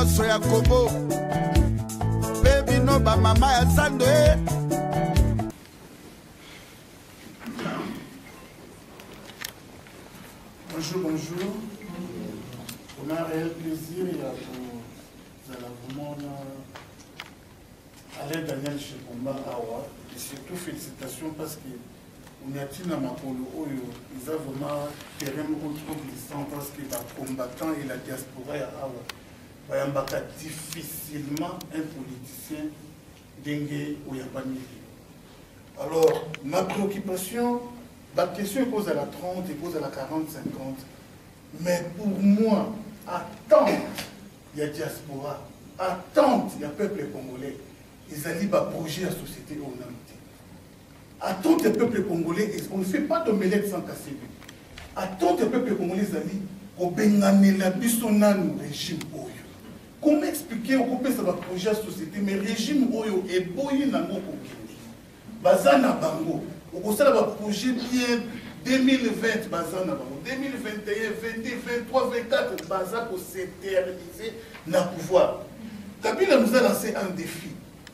poso ya kobo baby no ba mama ya sando Bonjour, bonjour. On a un réel plaisir et vraiment Alain Daniel Chekomba Awa. Et surtout félicitations parce que on a tina makolo oyo ils ont vraiment terrain trop glissant parce que les combattants et la diaspora ya Awa bayambaka difficilement un politicien dengue oyabani. Alors ma préoccupation, la question est posée à la 30 et pose à la 40, 50. Mais pour moi, attente, il y a diaspora, attente, il y a peuple congolais. Ils allaient projet à la société au Namité. Attente des peuples congolais, on ne fait pas d'omelette sans casser. Attente des peuples congolais, ils allaient au Bengane la Bissonan régime Oyo. Comment expliquer au ça va projet à la société, mais régime Oyo est boyi nango kokindi. Bazana bango. Au sein de projet bien 2020, 2021, 2023, 24, Baza pour s'éterniser dans le pouvoir. Kabila nous a lancé un défi.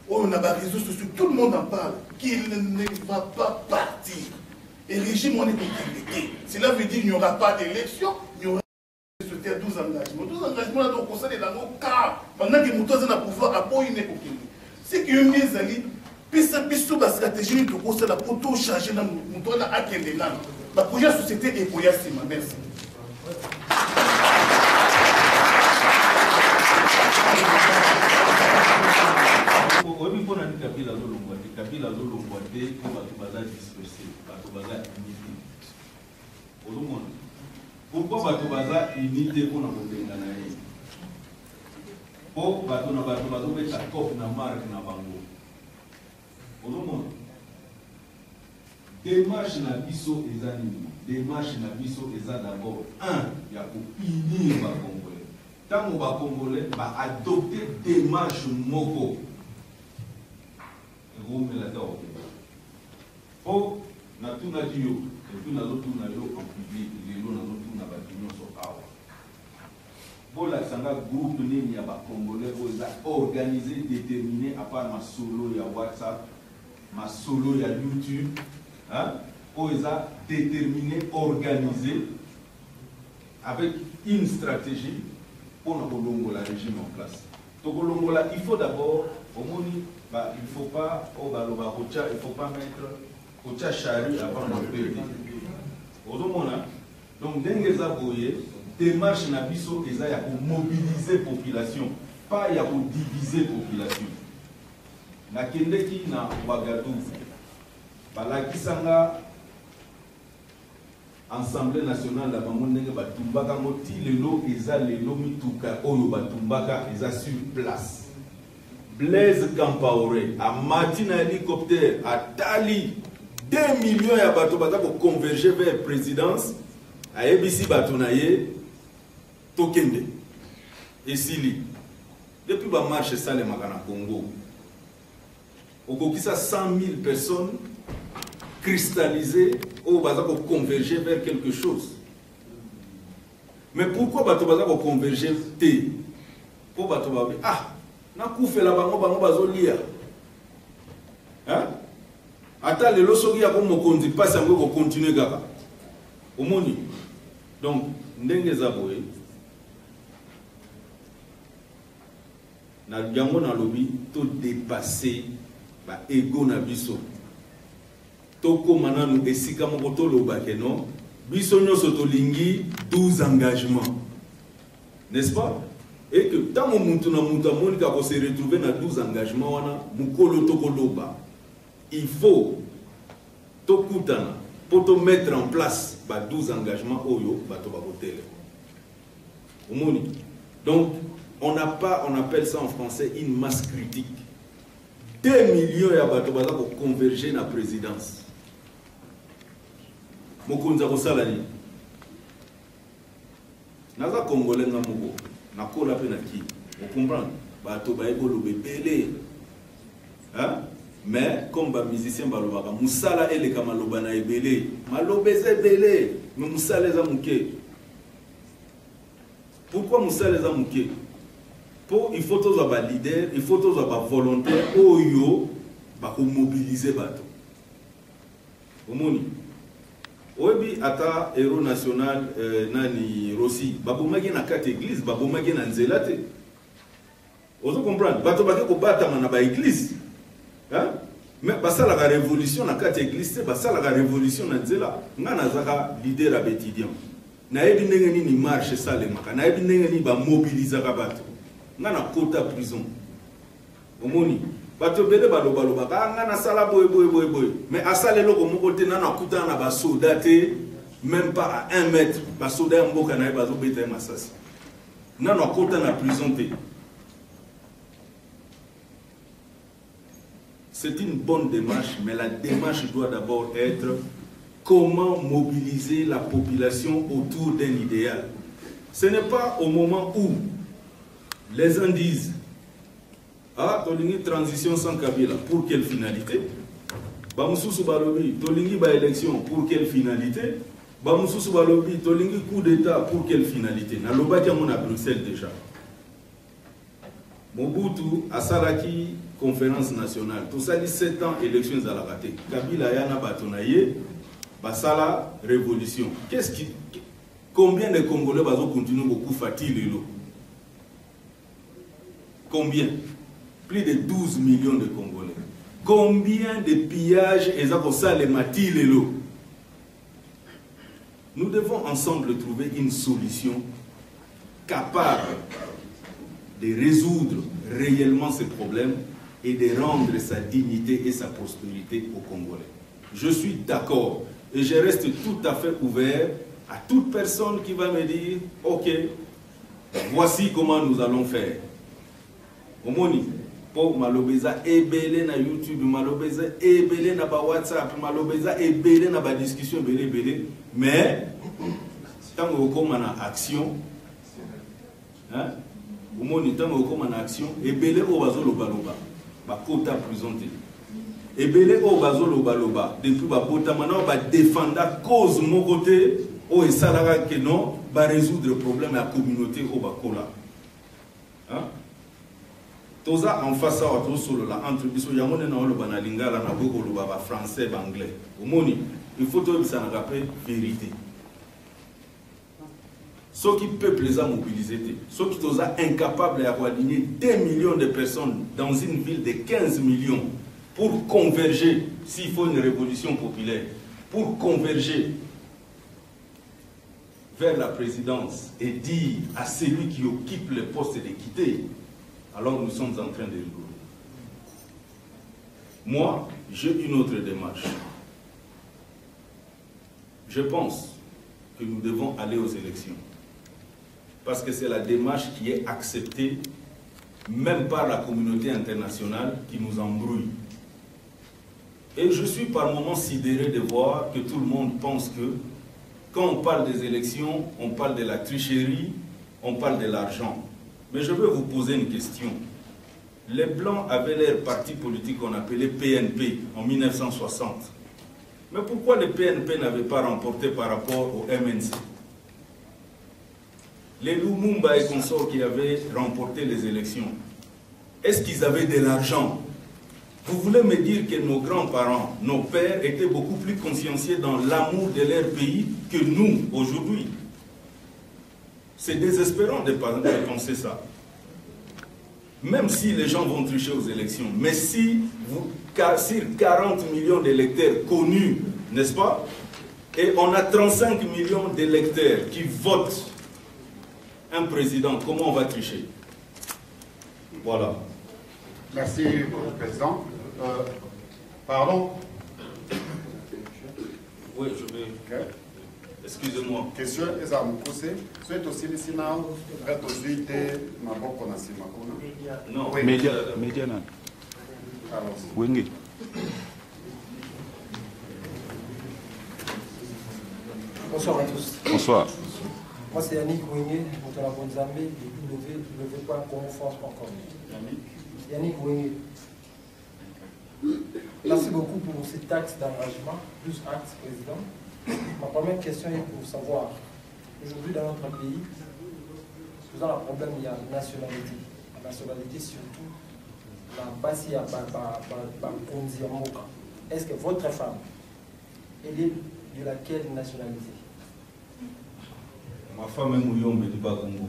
On a des réseaux sociaux, tout le monde en parle, qu'il ne va pas partir. Et le régime, on est pour cela veut dire qu'il n'y aura pas d'élection, il y aura 12 engagements. 12 engagements, donc on sait dans nos cas, pendant que nous sommes dans le pouvoir, après il n'est pas. C'est qu'il y a une mise à l'île. Puis ça, la stratégie de la pour changer dans le monde à quel est là. La première société est pour Yassima. Merci. Pourquoi Batobaza unité pour la Benganaï? Pour Batobaza mettre la coque na marque na bango. Démarche na biso eza nini? Démarche na biso eza d'abord il y a pour unir les Congolais. Tant que les Congolais va adopter démarche moko. Et vous me l'avez dit. Oh, na tout na dio, et puis na l'autre na yo en public, les lots na l'autre na bâtiment sur awa. Bon la sanga groupe nini ya ba Congolais oza organisé, déterminé à part ma solo ya WhatsApp. Ma solo ya YouTube, hein, OESA déterminé, organisé, avec une stratégie pour nous la régime en place. Donc, il faut d'abord, au moins, il ne faut pas, il ne faut pas mettre au charrue avant de péter. Donc, dans les démarche na biso, il y a pour mobiliser la population, pas il y a pour diviser la population. Na kendeki na Ouagadougou balakisanga Assemblée nationale la bamonenge batumbaka moti lelo eza lelo mituka oyo batumbaka eza sur place. Blaise Compaoré a matina hélicoptère a tali 2 millions ya bato baza ko converger vers présidence a ebisi bato na ye tokende esili depuis ba marche sale makana Congo. Au Kokisa 100 000 personnes cristallisées au Baza pour converger vers quelque chose. Mais pourquoi Bato Baza pour converger T? Pour Bato Baza ah, na koufé la bango bango bazo lia. Hein? Ata le losogi ya ko mokonzi passe yango ko continuer kaka. Omoni. Donc ndenge za boye na yango na lobby to dépasser ba ego na biso toko mananu esika moko to lobake non biso nyoso to lingi 12 engagements, n'est-ce pas? Et que tant mon muntu na muta monika ko se retrouver na 12 engagements wana mukolo toko loba il faut to kutana pour te mettre en place ba 12 engagements oyo ba to ba hôtel omoni. Donc on appelle ça en français une masse critique. 2 millions ya bato baza ko converger na présidence. Mokonza ko sala ni. Naza congolais nga moko. Na kola pe na ki. Vous comprenez? Bato ba eko lobe belé. Hein? Mais comme ba musicien ba lobaka musala ele kama loba na ebelé. Malobeze belé, mais musala za muke. Pourquoi musala za muke? il faut tous avoir leader, il faut tous avoir volontaire, oyo, pour mobiliser bateau. Omoni. Obi ata héros national nani Rossi, babomaki na 4 églises, babomaki na nzelate. Vous comprenez? Bato baki ko batama na ba église. Hein? Mais basa la révolution na 4 églises, c'est basa la révolution na nzela. Ngana zaka leader à étudiant. Na yebi ndenge nini marche salemaka, na yebi ndenge nini ba mobiliser ka bato. Ngana kota prison. Omoni. Bato bele baloba loba ngana sala boy. Mais asale loko moko te nana kuta na ba soldat même pas à 1 mètre. Ba soldat mboka na bazo beta masasi. Nana kota na prison te. C'est une bonne démarche, mais la démarche doit d'abord être comment mobiliser la population autour d'un idéal. Ce n'est pas au moment où les uns disent ah, Tolingi transition sans Kabila, pour quelle finalité? Bamoussou Balobi, Tolingi ba élection, pour quelle finalité? Bamoussou Balobi, Tolingi coup d'État, pour quelle finalité? Na loba kiamon à Bruxelles déjà. Mobutu a Saraki conférence nationale. Tout ça dit 7 ans élections à la raté. Kabila yana batonaye, basala révolution. Combien de Congolais bazo continuer beaucoup fatigués? Combien? Plus de 12 millions de Congolais. Combien de pillages et les matilelo? Nous devons ensemble trouver une solution capable de résoudre réellement ces problèmes et de rendre sa dignité et sa prospérité aux Congolais. Je suis d'accord et je reste tout à fait ouvert à toute personne qui va me dire « Ok, voici comment nous allons faire. » Omoni, pour malobeza ebele na YouTube, malobeza ebele na ba WhatsApp, malobeza ebele na ba discussion ebele, mais tant que comme en action, hein, omoni tant que comme en action, ebele o bazo loba ba kota présenté. Ebele o bazo loba depuis ba kota maintenant ba défendre cause mon côté o esalaka que non ba résoudre le problème la communauté o ba kola. Hein? Toza en face à tout solo la entre biso yamone na lo bana lingala na boko lo baba français anglais. Omoni, il faut tout ça na rappeler vérité. Ceux qui peuple les a mobilisés, ceux qui sont incapables d'aligner 2 millions de personnes dans une ville de 15 millions pour converger, s'il faut une révolution populaire, pour converger vers la présidence et dire à celui qui occupe le poste de quitter, alors nous sommes en train de rigoler. Moi, j'ai une autre démarche. Je pense que nous devons aller aux élections. Parce que c'est la démarche qui est acceptée même par la communauté internationale qui nous embrouille. Et je suis par moments sidéré de voir que tout le monde pense que quand on parle des élections, on parle de la tricherie, on parle de l'argent. Mais je veux vous poser une question. Les Blancs avaient leur parti politique qu'on appelait PNP en 1960. Mais pourquoi le PNP n'avait pas remporté par rapport au MNC? Les Lumumba et consorts qui avaient remporté les élections, est-ce qu'ils avaient de l'argent? Vous voulez me dire que nos grands-parents, nos pères étaient beaucoup plus consciencieux dans l'amour de leur pays que nous, aujourd'hui? C'est désespérant de penser ça. Même si les gens vont tricher aux élections, mais si sur 40 millions d'électeurs connus, n'est-ce pas? Et on a 35 millions d'électeurs qui votent un président, comment on va tricher? Voilà. Merci, Président. Pardon? Oui, je vais... Okay. Excusez-moi. Question est à me poser. C'est aussi le signal rétrosuité na boko na sima kuna. Non. Oui. Média non. Alors. Wengi. Bonsoir à tous. Bonsoir. Moi c'est Yannick Wenge, de la Bonzambé, du www.comofrance.com. Yannick Wenge. Merci beaucoup pour cet acte d'engagement, plus acte, Président. Ma première question est pour savoir, aujourd'hui dans notre pays, nous avons un problème, il y a la nationalité. nationalité, surtout la base ya konzi ya mboka. Est-ce que votre femme, elle est de laquelle nationalité? Ma femme est Mouyombe du Bas-Congo.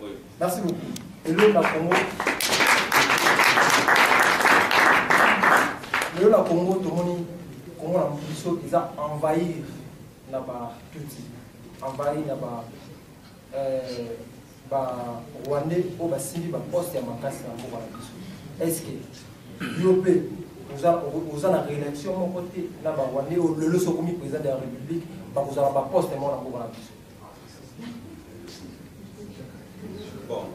Oui. Merci beaucoup. Et le Congo, tout le monde, ils ont envahi Tutsi, envahi Rwandais au Bassili, poste à Makassi. Est-ce que l'IOP, vous avez la réélection, mon côté, Rwandais, le Sokomi président de la République, vous avez un poste à mon bon,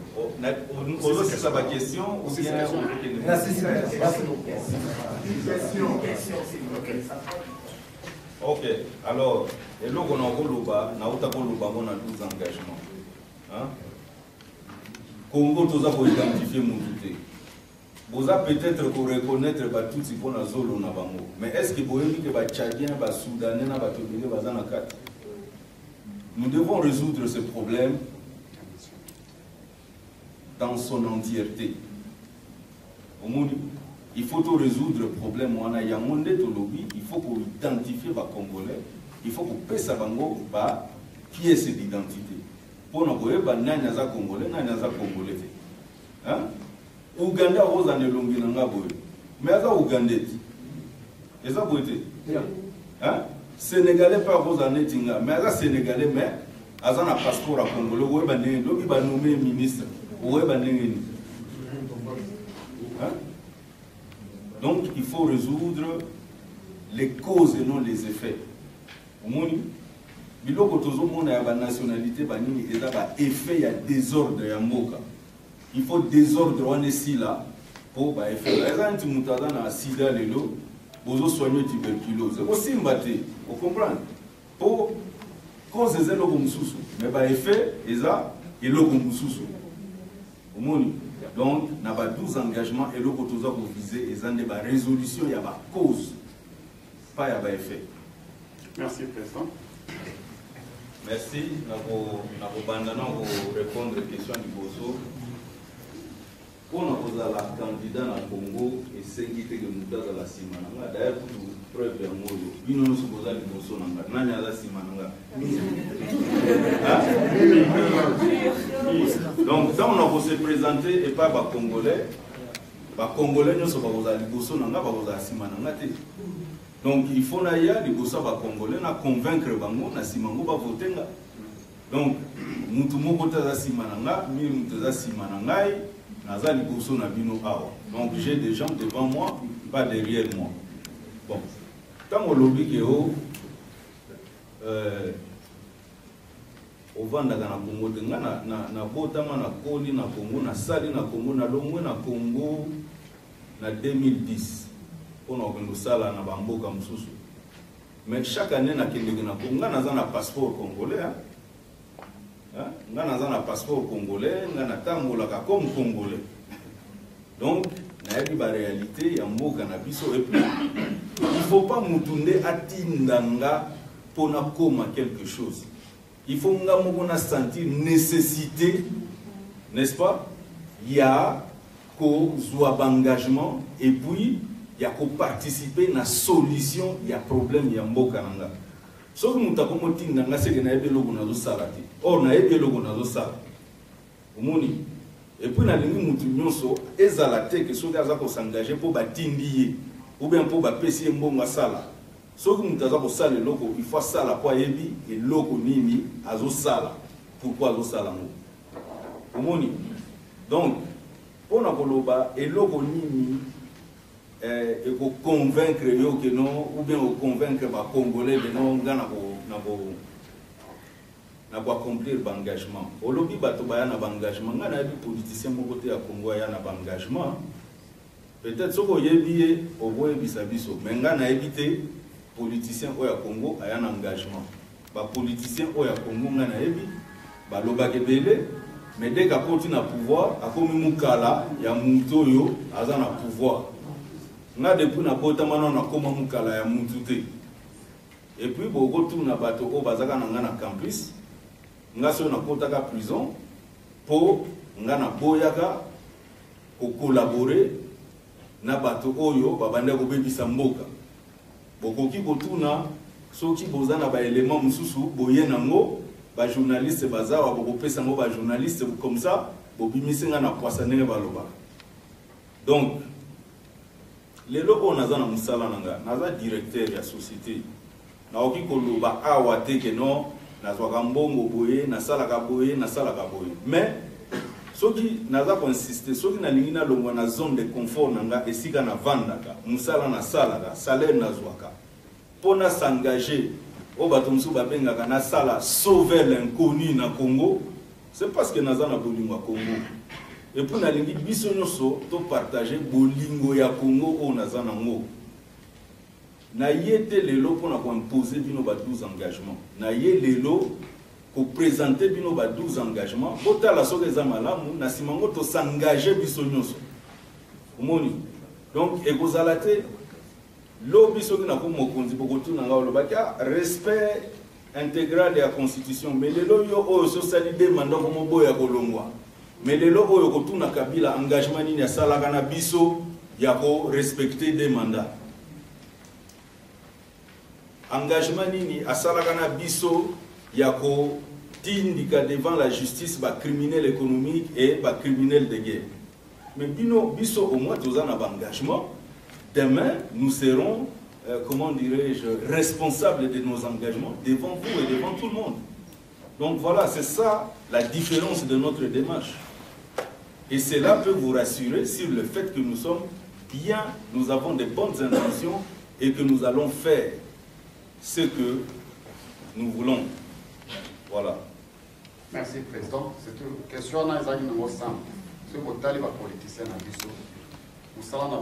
c'est ça ma question ou bien merci ok, alors, et là, on a un engagements. Hein? Congo, tout ça pour identifier mon douté. Vous avez peut-être pour reconnaître tout ce qu'on a zolo na bango. Mais est-ce que vous voyez que les Tchadiens, les Soudanais, les Togolais, les Zanakats? Nous devons résoudre ce problème dans son entièreté. Il faut tout résoudre le problème. Il faut qu'on identifie les Congolais. Il faut qu'on paie sa bango pièce d'identité. Pour nous dire que nous sommes Congolais, nous sommes Congolais. Ouganda rose en elongi nanga boy. Mais ça Ougandais. Et ça boité. Sénégalais pas rose en etinga. Mais ça Sénégalais mais azana un passeport à Congolais. Ou ba ndenge donc il va nommer ministre. Ou ba ndenge. Donc il faut résoudre les causes et non les effets. Omoni biloko tozomona ya ba nationalité banini eza ba effet ya désordre ya mboka. Il faut désordre on est ici là pour bah effet. Par exemple, tu montes dans sida lelo, bozo soigner tuberculose. Aussi mbaté, vous comprenez? Pour cause c'est le mususu, mais bah effet eza et le mususu. Omoni. Donc na ba 12 engagements et le kotoza pour viser et zande ba résolution ya ba cause pas ya ba effet. Merci président. Merci na bandana pour répondre aux questions du bozo. Pour nous la candidat dans le Congo et c'est qui était que nous avons la simana. D'ailleurs pour preuve de moi, nous nous sommes posés les bosso nanga. Nanya la simana. Donc quand on a se présenter et pas les Congolais nous sommes posés les bosso nanga, posés la simana. Donc il faut naïa les bosso les Congolais na convaincre bango na simango ba voter. Donc nous tout monde voter la simana, nous nous la simana. Donc j'ai des gens devant moi, pas derrière moi. Bon, quand on lobby que au vanda na Congo na botama na koli na Congo na sali na Congo na lomwe na Congo na 2010 on a vendu sala na bamboka mususu. Mais chaque année na kende na Congo na za na passeport congolais hein. Nous avons un passeport congolais, nous avons un comme congolais. Donc, nous avons une réalité, il y a un mot cannabis. Et puis, il ne faut pas nous tourner à Tindanga pour nous quelque chose. Il faut nous sentir nécessité, n'est-ce pas? Il y a un engagement et puis il y a participer à la solution, il y a un problème, il y a un mot cannabis. So que nous avons dit que nous avons salati. Or, nous avons sala. Omoni. Et puis, nous avons ezalate que ceux qui ont s'engager pour batindie ou bien pour bapesi mbonga sala. So que nous avons sala loko, il faut sala pour yebi et loko nini azo sala. Pourquoi azo sala mo? Omoni. Donc, pour nous koloba et loko nini et pour convaincre que non, ou bien pour convaincre les Congolais que non, on a accomplir l'engagement. Au lobby, il y a un engagement. Il y a des politiciens qui ont un engagement. Peut-être que vous avez dit, mais il y a des politiciens qui ont un engagement. Les politiciens qui ont un engagement, mais dès qu'ils continuent à pouvoir, il y a un pouvoir. Nga depuis na bota mana na koma mukala ya mutute. Et puis beaucoup tout na bato o bazaka na ngana campus. Nga so na kota ka prison. po ngana boyaka ko collaborer na bato oyo babanda ko bebisa mboka bokoki botuna soki bozana ba élément mususu boye nango ba journaliste bazawa bokopesa ngo ba journaliste comme ça bobimisinga na poissanenge baloba. Donc lelo ko naza na musala nanga naza directeur ya société na oki koloba awa te ke non nazwaka mbongo boye nasalaka boye mais soki naza consister soki nalingi nalongwa na zone de confort nanga esika na vandaka musala na salaka salaire nazwaka pona s'engager o bato musu babengaka na sala sauver l'inconnu na Congo, c'est parce que naza na bolingo Congo et pour nalingi biso nyonso to partager bolingo ya Congo o naza nango na yete lelo pona ko imposer bino ba 12 engagements na ye lelo ko présenter bino ba 12 engagements botala soki eza malamu na simango to s'engager biso nyonso omoni. Donc ekozala te lobi soki na ko mokonzi bokotuna nga olobaki respect intégral de la constitution mais lelo yo oyo so sali de mandat ko moboya kolongwa mais lelo oyo kotuna Kabila engagement nini ya salaka na biso ya ko respecter des mandats engagement nini asalaka na biso ya ko tindika devant la justice ba criminel économique et ba criminel de guerre. Mais biso au moins tous un engagement. Demain nous serons comment dirais-je responsables de nos engagements devant vous et devant tout le monde. Donc voilà, c'est ça la différence de notre démarche. Et cela peut vous rassurer sur le fait que nous sommes bien, nous avons de bonnes intentions et que nous allons faire ce que nous voulons. Voilà. Merci, Président. C'est une question à nous simple. Si vous avez des politiciens à Bissau, nous allons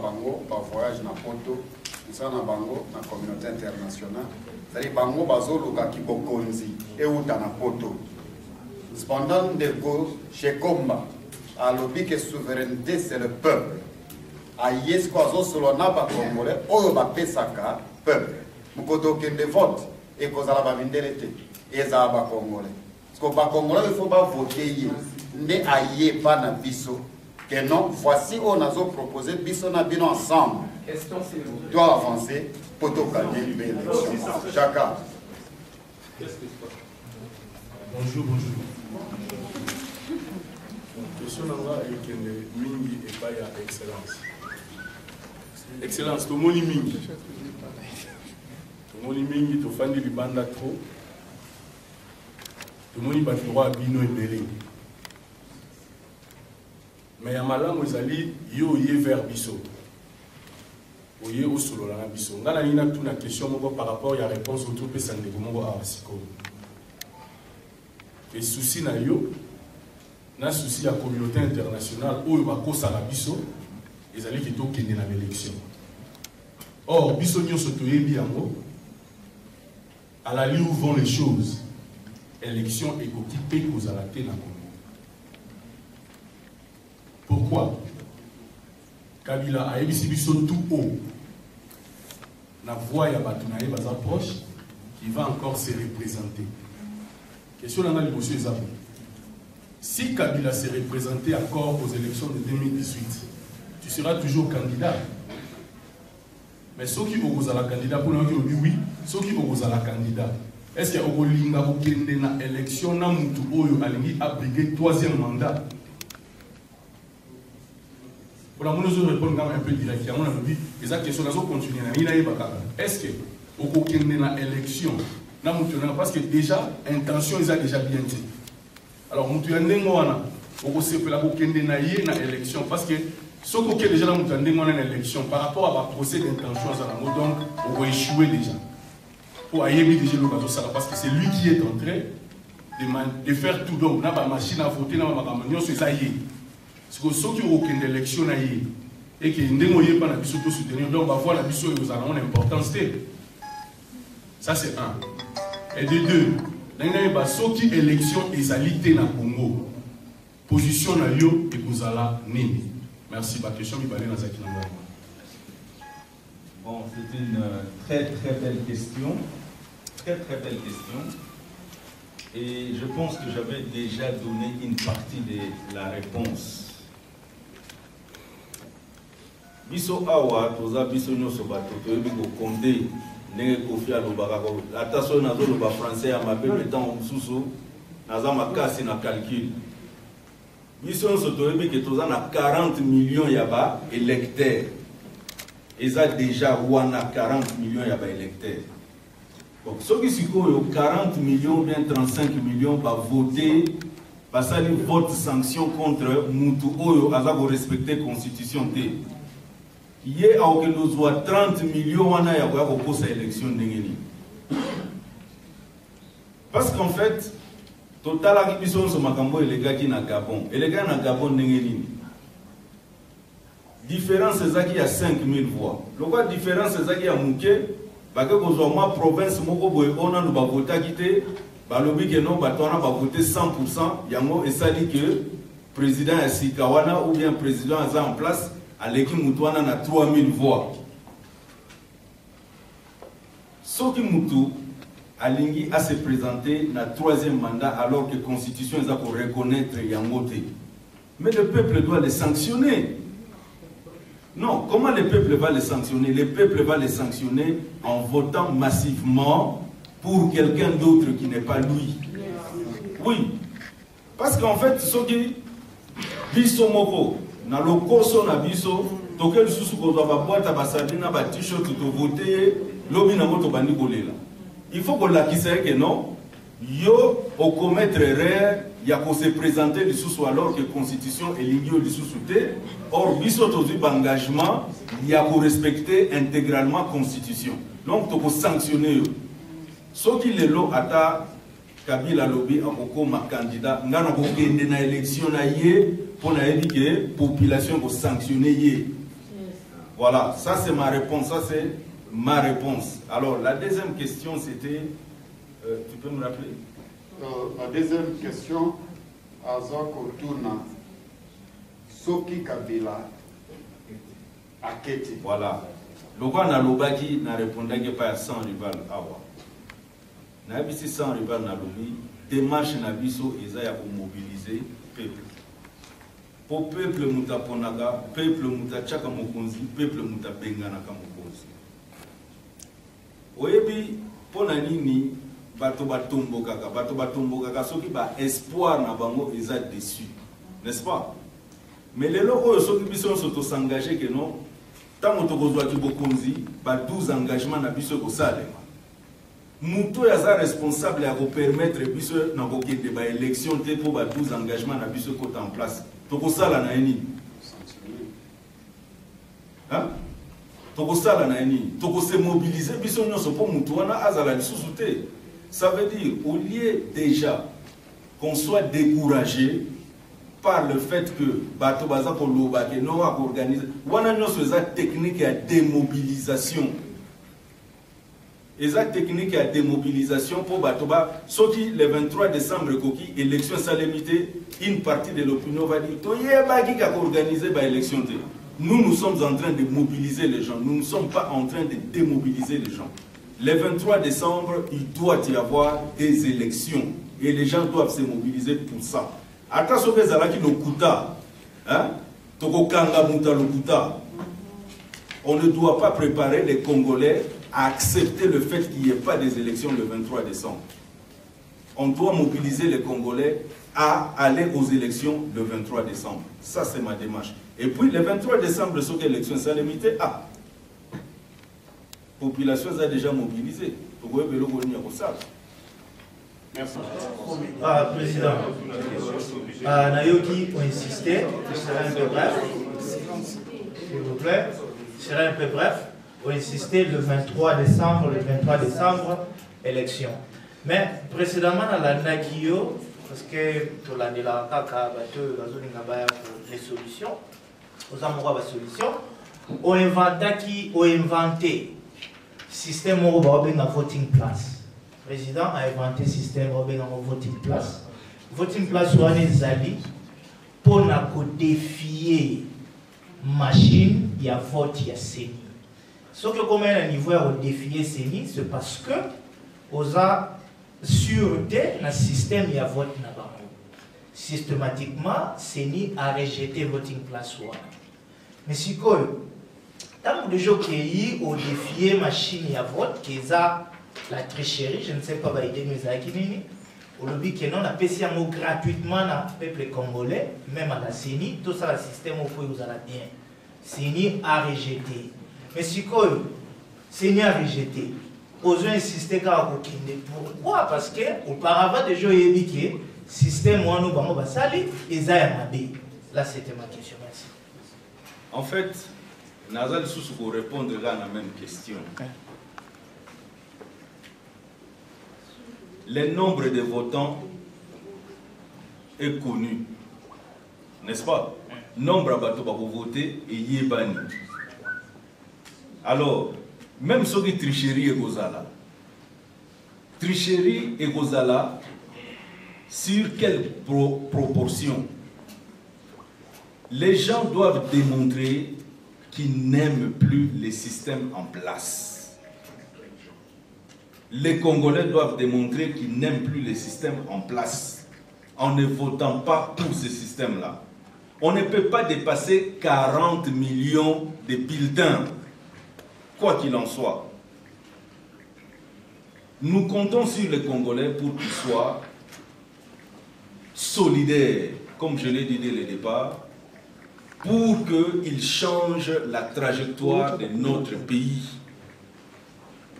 à voyage à Poto, nous allons à la communauté internationale. C'est-à-dire que nous allons à Kibokonzi et où dans Poto. Cependant, chez Komba, à l'objet que la souveraineté, c'est le peuple. À Yesko, Solona, Congolais, Oyoba Pesaka, peuple. Nous avons des votes et nous avons des votes. Et nous avons des Congolais. Parce que les Congolais, il ne faut pas voter. Ne aïe pas na biso. Que non, voici on a proposé biso na bino ensemble. Question c'est vous. Doit avancer pour gagner l'élection. Chacun. Bonjour. Question là est que mingi et pas ya excellence. Excellence, tout le monde mingi. Tout le monde mingi, tout fan de libanda trop. Tout le monde bat droit à bino et belé. Mais il y a malam où ils yo yé vers biso. Oye au solo la biso. Ngana nina tout na question par rapport à la réponse autour de ça ndeko à Siko. Et souci na yo na souci à la communauté internationale où il va causer la biso ils allaient qui toquent dans l'élection. Or biso nyo sotoye biango à la lieu où vont les choses. Élection et qui peut causer la tête na Congo. Pourquoi? Kabila a émis biso tout haut. La voix ya batunaye baza proche qui va encore se représenter. Question dans le monsieur Zabou. Si Kabila s'est représenté encore aux élections de 2018, tu seras toujours candidat. Mais ceux qui ont la candidat, pour nous dire oui, ceux qui ont la candidat, est-ce qu'il y a une élection dans l'élection a brigué troisième mandat? Pour la nous répondre un peu directement, on a dit, les questions sont continuées. Est-ce que au cours de l'élection, parce que déjà, l'intention est déjà bien dit. Alors, nous avons l'élection parce que ce qui est déjà dans l'élection par rapport à la procès d'intention, donc on va échouer déjà. Pour ailleurs, parce que c'est lui qui est en train de faire tout. Donc, on a une machine à voter, on a une c'est ça. Parce que ceux qui ont aucune élection et qui ne pas la soutenir, donc on va voir la biso et vous allez avoir une importance. Ça, c'est un. Et de deux, ceux qui ont élection et alité dans le Congo, position na yo et vous allez nini. Merci. Ma question est dans cette Bon, c'est une très belle question. Très belle question. Et je pense que j'avais déjà donné une partie de la réponse. Biso awa, toza biso nyoso bato, toyebi ko konde, nenge kofi alobaka ko. Attention nazo loba français ya mabe metan mususu, naza makasi na calcul. Biso nyoso toyebi ke toza na 40 millions ya ba électeurs. Eza déjà wana 40 millions ya ba électeurs. Donc, ceux qui ont 40 millions, bien 35 millions, va voter, va salir vote sanction contre Moutou Oyo, à respecter la constitution. Hier, à nous soit 30 millions, on a proposé l'élection de parce qu'en fait, total acquisition sur Makambo et les gars qui na Gabon. Et les gars na Gabon n'engeni. Différence c'est ça qui a 5000 voix. Le quoi différence c'est ça qui a Mouké. Parce que la province, on a voté quitter, balobi que non, on a voté 100%. Yango et ça dit que le président Sikawana ou bien le président en place, à l'équipe Moutouana a 3000 voix. Soki Moutou Alingi a se présenté dans le 3e mandat alors que la constitution est pour reconnaître Yangote. Mais le peuple doit les sanctionner. Non, comment le peuple va les sanctionner? Le peuple va les sanctionner en votant massivement pour quelqu'un d'autre qui n'est pas lui. Oui. Parce qu'en fait, ce qui biso moko, na lokoso na biso, tokel susu ko doit boîte à sardine ba t-shirt to voter, lobi na moto bandi kolela. Il faut qu'on l'acquise que non, yo au commettre erreur, il y a qu'on se présenter les sous alors que la constitution est liée au sous-souté. Or, biso tozu engagement, il y a qu'on respecter intégralement la constitution. Donc, il faut sanctionner. Ce qui est là, ata Kabila lobby a beaucoup ma candidat, n'a pas gagné na élection na yé pour na dit que population pour sanctionner yé. Voilà, ça c'est ma réponse, ça c'est ma réponse. Alors, la deuxième question c'était, tu peux me rappeler? La deuxième question, Azako Tuna, Soki Kabila, Aketi. Voilà. Le roi n'a l'obaki n'a répondu pas à 100 rivales. N'a pas 100 rivales n'a l'obi. Démarche n'a biso Isaïa pour mobiliser le peuple. Pour peuple mutaponaga, peuple mutachaka mokonzi, peuple mutabenga na kamokonzi. Oyebi ponanini. Bato batombo kaka soki ba espoir na bango eza déçu, n'est-ce pas? Mais les locaux soki biso soto s'engager que non tango tokozwa ki bokonzi ba 12 engagements na biso ko salema muto ya za responsable ya ko permettre biso na ko kende ba élection te pour ba 12 engagements na biso ko en place to ko sala na eni hein to ko sala na eni to ko se mobiliser biso nyonso pour muto wana azala lisusu te. Ça veut dire, au lieu déjà qu'on soit découragé par le fait que Bato Baza Koloba, que nous avons organisé, on a une technique à démobilisation. Et cette technique à démobilisation pour Batoba, ce qui le 23 décembre, l'élection salémité, une partie de l'opinion va dire, il y a qui a organisé l'élection. Nous sommes en train de mobiliser les gens, nous ne sommes pas en train de démobiliser les gens. Le 23 décembre, il doit y avoir des élections. Et les gens doivent se mobiliser pour ça. Attention que ça qui l'okuta. On ne doit pas préparer les Congolais à accepter le fait qu'il n'y ait pas des élections le 23 décembre. On doit mobiliser les Congolais à aller aux élections le 23 décembre. Ça, c'est ma démarche. Et puis, le 23 décembre, ce que l'élection s'est limitée à. La population a déjà mobilisé. Merci. Président, Nayoki ont insisté, je serai un peu bref, s'il vous plaît, je serai un peu bref, ont insisté le 23 décembre, élection. Mais précédemment, dans la Nagio, parce que pour l'année là, les solutions, aux amoureux de solutions, ont inventé système de voting place. Le président a inventé système de voting place. Voting place ou les alliés pour défier machine il y a vote il y a CENI. Ce que comme un niveau à défier CENI, c'est parce que aux sûreté dans le système il y a vote na bango. Systématiquement, CENI a rejeté voting place one. Mais si quoi, tant de gens qui ont défié machine à vote, qui a la tricherie, je ne sais pas si c'est ça qui est au lobby qui non a payé gratuitement dans le peuple congolais, même à la CENI, tout ça le système au fait vous allez bien. CENI a rejeté. Mais si quoi, CENI a rejeté. Osons insister car pourquoi? Parce que auparavant déjà il y a dit que le système où nous avons basali et ça là c'était ma question. Merci. En fait, Nazal Soussou pour répondre là à la même question. Le nombre de votants est connu, n'est-ce pas? Nombre de bateaux pour voter et yébani. Alors, même ceux qui tricherie et gozala. Tricherie et gozala, sur quelle proportion? Les gens doivent démontrer qu'ils n'aiment plus les systèmes en place. Les Congolais doivent démontrer qu'ils n'aiment plus les systèmes en place en ne votant pas pour ce système-là. On ne peut pas dépasser 40 millions de bulletins, quoi qu'il en soit. Nous comptons sur les Congolais pour qu'ils soient solidaires, comme je l'ai dit dès le départ, pour qu'ils changent la trajectoire de notre pays.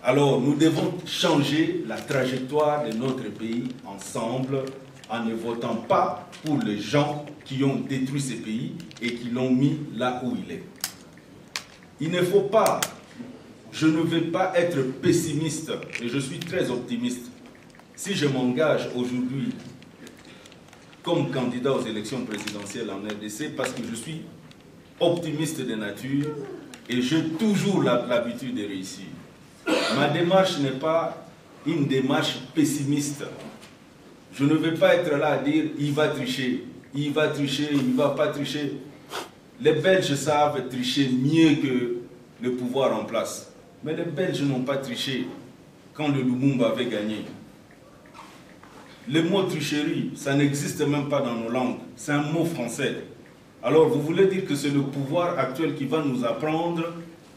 Alors, nous devons changer la trajectoire de notre pays ensemble en ne votant pas pour les gens qui ont détruit ce pays et qui l'ont mis là où il est. Il ne faut pas, je ne veux pas être pessimiste, et je suis très optimiste. Si je m'engage aujourd'hui comme candidat aux élections présidentielles en RDC, parce que je suis optimiste de nature et j'ai toujours l'habitude de réussir. Ma démarche n'est pas une démarche pessimiste. Je ne vais pas être là à dire il va tricher, il va tricher, il ne va pas tricher. Les Belges savent tricher mieux que le pouvoir en place. Mais les Belges n'ont pas triché quand le Lumumba avait gagné. Le mot tricherie, ça n'existe même pas dans nos langues. C'est un mot français. Alors vous voulez dire que c'est le pouvoir actuel qui va nous apprendre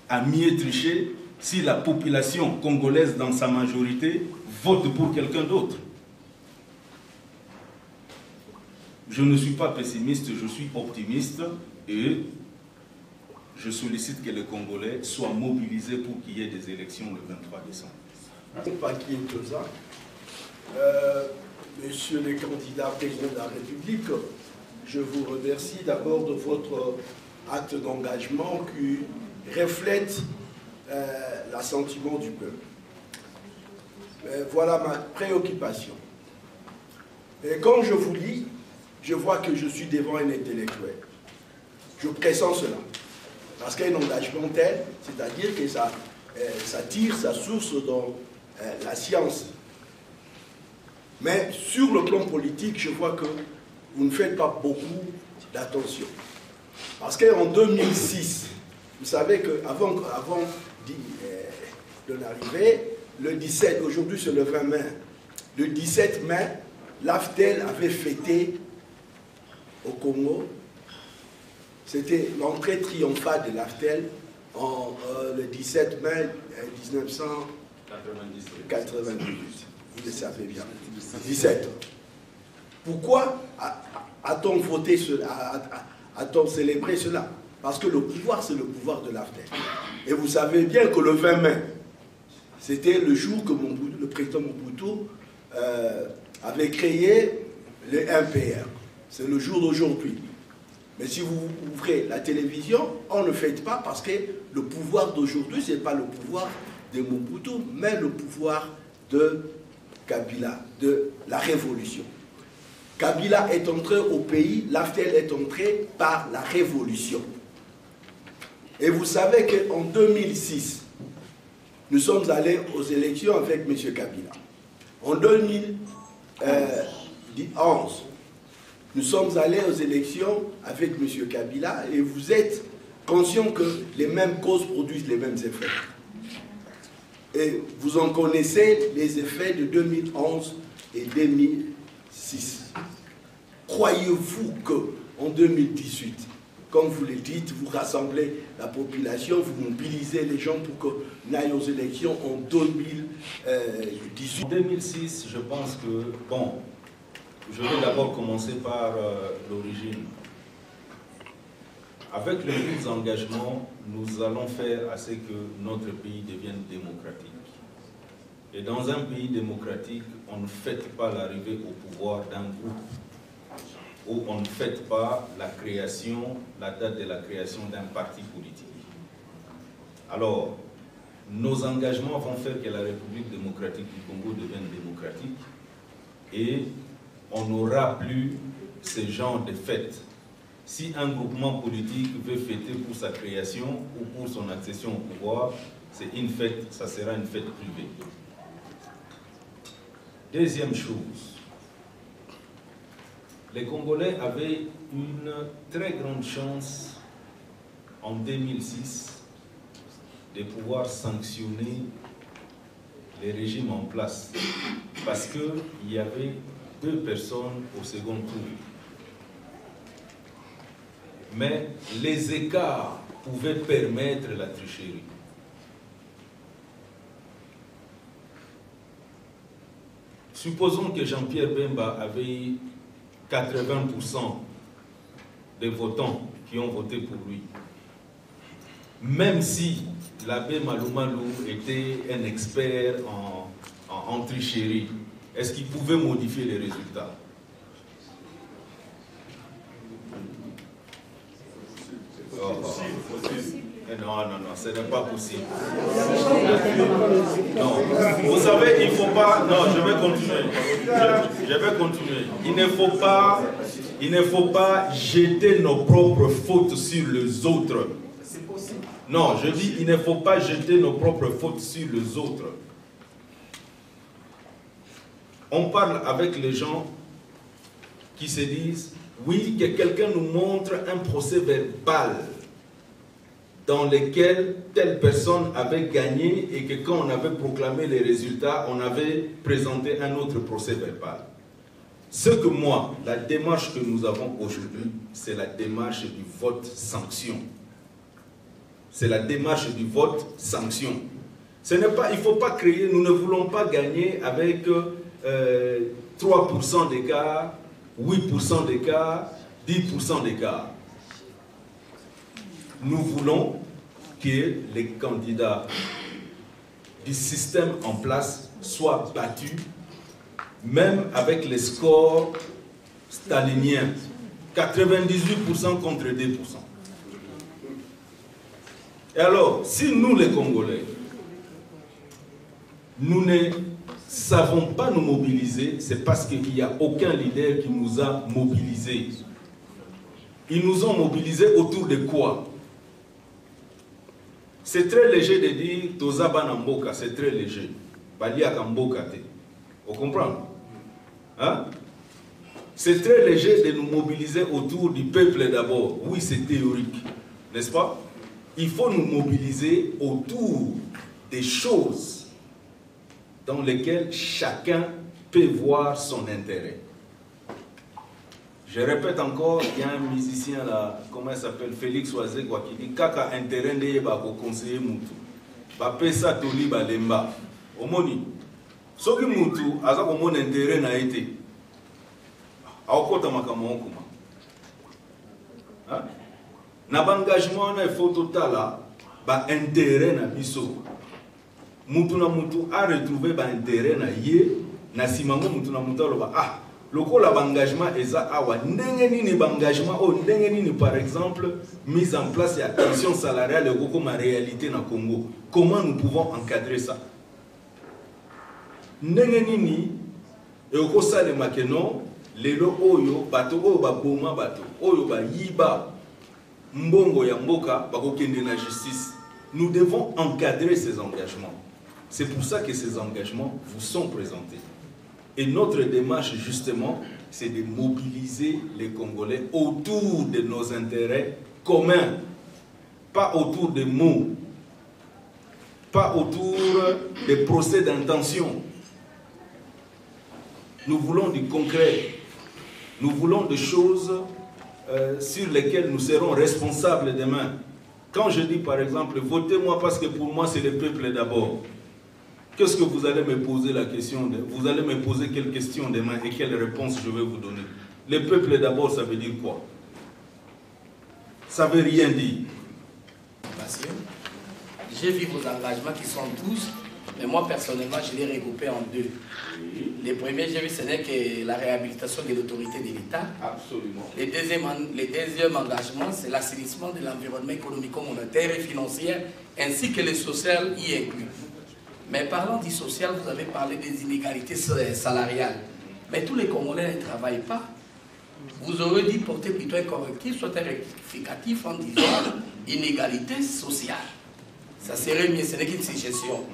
à mieux tricher si la population congolaise dans sa majorité vote pour quelqu'un d'autre? Je ne suis pas pessimiste, je suis optimiste et je sollicite que les Congolais soient mobilisés pour qu'il y ait des élections le 23 décembre. Monsieur le candidat président de la République, je vous remercie d'abord de votre acte d'engagement qui reflète l'assentiment du peuple. Voilà ma préoccupation. Et quand je vous lis, je vois que je suis devant un intellectuel. Je pressens cela. Parce qu'un engagement tel, c'est-à-dire que ça tire sa source dans la science. Mais sur le plan politique, je vois que vous ne faites pas beaucoup d'attention. Parce qu'en 2006, vous savez qu'avant de l'arrivée, le 17, aujourd'hui c'est le 20 mai, le 17 mai, l'AFTEL avait fêté au Congo. C'était l'entrée triomphale de l'AFTEL le 17 mai 1998. Vous le savez bien. 17. Pourquoi a-t-on voté cela, a-t-on célébré cela? Parce que le pouvoir, c'est le pouvoir de l'AFTEL. Et vous savez bien que le 20 mai, c'était le jour que le président Mobutu avait créé le MPR. C'est le jour d'aujourd'hui. Mais si vous ouvrez la télévision, on ne fête pas parce que le pouvoir d'aujourd'hui, ce n'est pas le pouvoir de Mobutu, mais le pouvoir de Kabila, de la révolution. Kabila est entré au pays, l'AFTEL est entré par la révolution. Et vous savez qu'en 2006, nous sommes allés aux élections avec M. Kabila. En 2011, nous sommes allés aux élections avec M. Kabila et vous êtes conscient que les mêmes causes produisent les mêmes effets. Et vous en connaissez les effets de 2011 et 2006. Croyez-vous qu'en 2018, comme vous le dites, vous rassemblez la population, vous mobilisez les gens pour qu'on aille aux élections en 2018? En 2006, je pense que, bon, je vais d'abord commencer par l'origine. Avec les nouveaux engagements, nous allons faire à ce que notre pays devienne démocratique. Et dans un pays démocratique, on ne fête pas l'arrivée au pouvoir d'un groupe, ou on ne fête pas la date de la création d'un parti politique. Alors, nos engagements vont faire que la République démocratique du Congo devienne démocratique et on n'aura plus ce genre de fêtes. Si un groupement politique veut fêter pour sa création ou pour son accession au pouvoir, c'est une fête, ça sera une fête privée. Deuxième chose, les Congolais avaient une très grande chance en 2006 de pouvoir sanctionner les régimes en place parce qu'il y avait 2 personnes au second tour. Mais les écarts pouvaient permettre la tricherie. Supposons que Jean-Pierre Bemba avait 80% des votants qui ont voté pour lui. Même si l'abbé Malumalu était un expert en tricherie, est-ce qu'il pouvait modifier les résultats? Non, ce n'est pas possible. Non, vous savez, il ne faut pas... Non, je vais continuer. Je vais continuer. Il ne faut pas jeter nos propres fautes sur les autres. Non, je dis, il ne faut pas jeter nos propres fautes sur les autres. On parle avec les gens qui se disent, oui, que quelqu'un nous montre un procès verbal dans lequel telle personne avait gagné et que quand on avait proclamé les résultats, on avait présenté un autre procès verbal. Ce que moi, la démarche que nous avons aujourd'hui, c'est la démarche du vote sanction. C'est la démarche du vote sanction. Ce n'est pas, il ne faut pas créer, nous ne voulons pas gagner avec 3% d'écart, 8% d'écart, 10% d'écart. Nous voulons que les candidats du système en place soient battus, même avec les scores staliniens, 98% contre 2%. Et alors, si nous les Congolais, nous ne savons pas nous mobiliser, c'est parce qu'il n'y a aucun leader qui nous a mobilisés. Ils nous ont mobilisés autour de quoi? C'est très léger de dire Toza Banamboka, c'est très léger. Balia Kamboka te. Vous comprenez? Hein? C'est très léger de nous mobiliser autour du peuple d'abord. Oui, c'est théorique, n'est-ce pas? Il faut nous mobiliser autour des choses dans lesquelles chacun peut voir son intérêt. Je répète encore, il y a un musicien là, comment il s'appelle, Félix Oazekwa, qui dit Kaka intérêt de ko conseiller mutu. Ba pesa toli ba lemba. Omoni. Soki mutu aza ko mon intérêt na été. Akota makamon kuma. Hein? Na engagement na faut total ba intérêt na biso. Mutu na mutu a retrouvé ba intérêt na ye na simango mutu na mutu aloba ah lokola bangagement eza awa ndenge nini bangagement o ndenge nini par exemple mise en place ya tension salariale eko ma réalité na Congo. Comment nous pouvons encadrer ça? Ndenge nini eko salema ke non lelo oyo bato oyo ba boma bato oyo ba yiba mbongo ya mboka bakokende na justice. Nous devons encadrer ces engagements. C'est pour ça que ces engagements vous sont présentés. Et notre démarche, justement, c'est de mobiliser les Congolais autour de nos intérêts communs, pas autour des mots, pas autour des procès d'intention. Nous voulons du concret. Nous voulons des choses sur lesquelles nous serons responsables demain. Quand je dis par exemple, votez-moi parce que pour moi c'est le peuple d'abord. Qu'est-ce que vous allez me poser la question vous allez me poser quelle question demain et quelle réponse je vais vous donner? Le peuple d'abord, ça veut dire quoi? Ça ne veut rien dire. Parce que j'ai vu vos engagements qui sont tous, mais moi personnellement je les regroupés en deux. Les premiers, j'ai vu, ce n'est que la réhabilitation de l'autorité de l'État. Absolument. Le deuxième engagement, c'est l'assainissement de l'environnement économico-monétaire et financier, ainsi que le social y inclus. Mais parlant du social, vous avez parlé des inégalités salariales. Mais tous les Congolais ne travaillent pas. Vous aurez dû porter plutôt un correctif, soit un rectificatif en disant inégalité sociale. Ça serait mieux, ce n'est qu'une suggestion.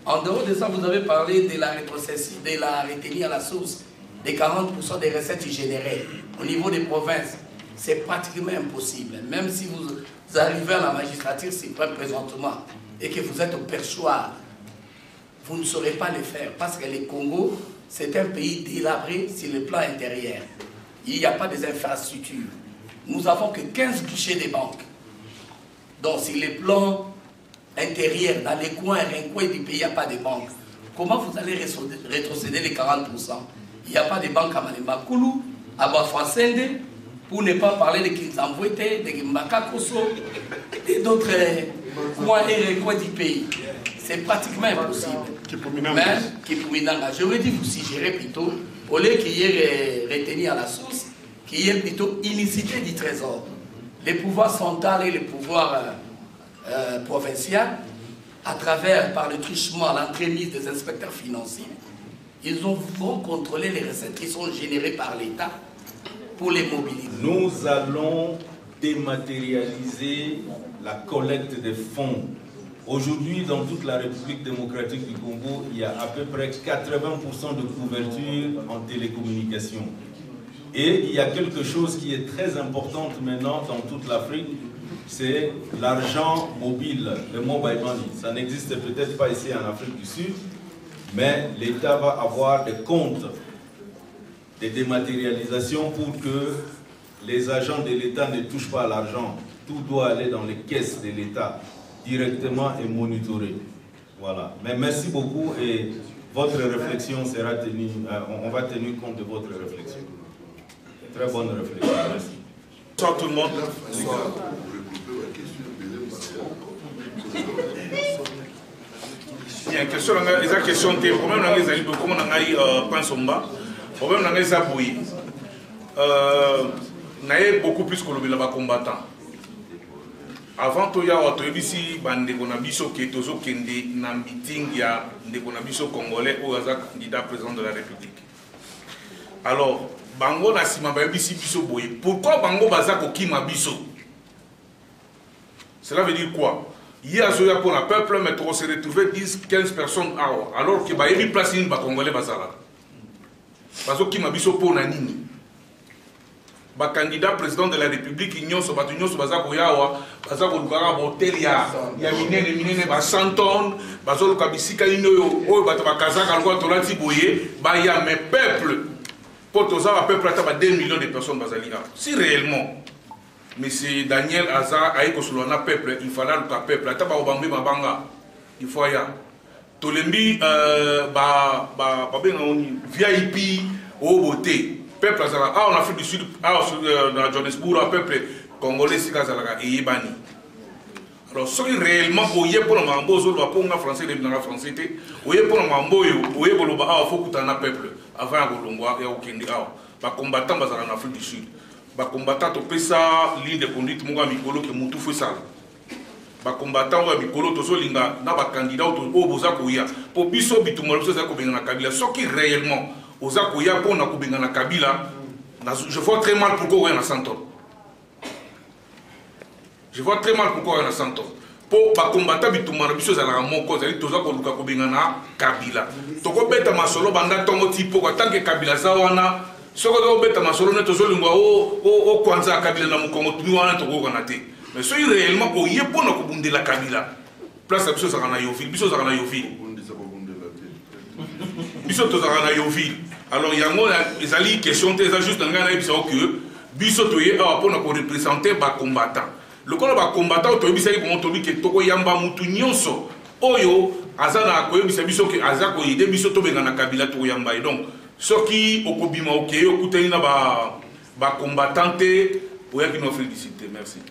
En dehors de ça, vous avez parlé de la rétrocession, de la retenue à la source, des 40% des recettes générées au niveau des provinces. C'est pratiquement impossible. Même si vous arrivez à la magistrature suprême présentement et que vous êtes au perchoir, vous ne saurez pas le faire parce que le Congo, c'est un pays délabré sur le plan intérieur. Il n'y a pas des infrastructures. Nous n'avons que 15 guichets de banques. Donc, sur le plan intérieur, dans les coins du pays, il n'y a pas de banques. Comment vous allez rétrocéder les 40%? Il n'y a pas de banques à Malemba Koulou, à Bafouassende, pour ne pas parler de Kinzambouete, de Mbakakoso et d'autres coins et recoins du pays. C'est pratiquement impossible. Mais, j'aurais dit vous suggérer plutôt, au lieu qu'il y ait retenu à la source, qu'il y ait plutôt unicité du trésor. Les pouvoirs centraux et les pouvoirs provinciaux, à travers, par le truchement, l'entremise des inspecteurs financiers, ils vont contrôler les recettes qui sont générées par l'État pour les mobiliser. Nous allons dématérialiser la collecte des fonds. Aujourd'hui, dans toute la République démocratique du Congo, il y a à peu près 80% de couverture en télécommunications. Et il y a quelque chose qui est très important maintenant dans toute l'Afrique, c'est l'argent mobile, le mobile money. Ça n'existe peut-être pas ici en Afrique du Sud, mais l'État va avoir des comptes de dématérialisation pour que les agents de l'État ne touchent pas à l'argent. Tout doit aller dans les caisses de l'État directement et monitoré. Voilà. Mais merci beaucoup et votre réflexion sera tenue, on va tenir compte de votre réflexion. Très bonne réflexion. Merci. Bonsoir tout le monde. Il y a une question, les questions, le problème dans les alibes, comment on a eu Pansomba, le problème dans les abouis, on a beaucoup plus que le combattant. Avant tout, il y a ici bandeko na biso ke tozo kende na meeting ya ndeko na biso congolais au candidat président de la République. Alors, bango na sima ba bisi biso boye. Pourquoi bango baza ko kima biso? Cela veut dire quoi? Hier zoya pour le peuple mais trop se retrouver 10-15 personnes alors que ba yebi place ni ba congolais bazala. Bazo kima biso pour na nini? Ba candidat président de la République nyonso batu nyonso baza koyawa baza kolukaka hotel ya minene ba 100 tonnes bazo luka bisika ino oyo bato bakazaka lokwa tolati boye ba ya mais peuple pour toza ba peuple ata ba 2 millions de personnes bazali là. Si réellement monsieur Daniel Aza ayi kosolana peuple il fallait luka peuple ata ba obambi mabanga il faut ya tolembi ba benga oni VIP au beauté peuple azala en Afrique du Sud dans Johannesburg un peuple congolais si kazalaka et yebani alors soki réellement oye pour le mambo zolo pour nga français de nga français te oye pour le mambo yo oye boloba a faut kutana peuple avant ya kolongwa ya okende awa ba combattant bazala en Afrique du Sud ba combattant to pesa ligne de conduite monga mikolo ke mutu fo sala ba combattant wa mikolo to zolinga na ba candidat to boza koya po biso bitumolo biso za ko benga na Kabila soki réellement oza koya pour na kubenga na Kabila je vois très mal pourquoi on a 100 ans. Je vois très mal pourquoi on a 100 ans. Pour ba combattant bitumana biso za la moko za toza ko luka kubenga na Kabila toko beta masolo banda tongo tipo ko tant que Kabila za wana soko do beta masolo ne tozo lingwa o kwanza Kabila na mukongo tuni wana toko kana te mais so réellement oye pour na kubundela Kabila place biso ça na Yoville biso ça na Yoville biso to ça na Yoville alors yango ezali question te ça juste ngana biso que biso to ye a pour représenter ba combattant le kola ba combattant to bisaki ko to bi ke to ko yamba mutu nyonso oyo azana ko yebisa biso ke azako ide biso to benga na kabila to yamba donc soki okobima okeyo kutani na ba combattante oya ki no féliciter merci.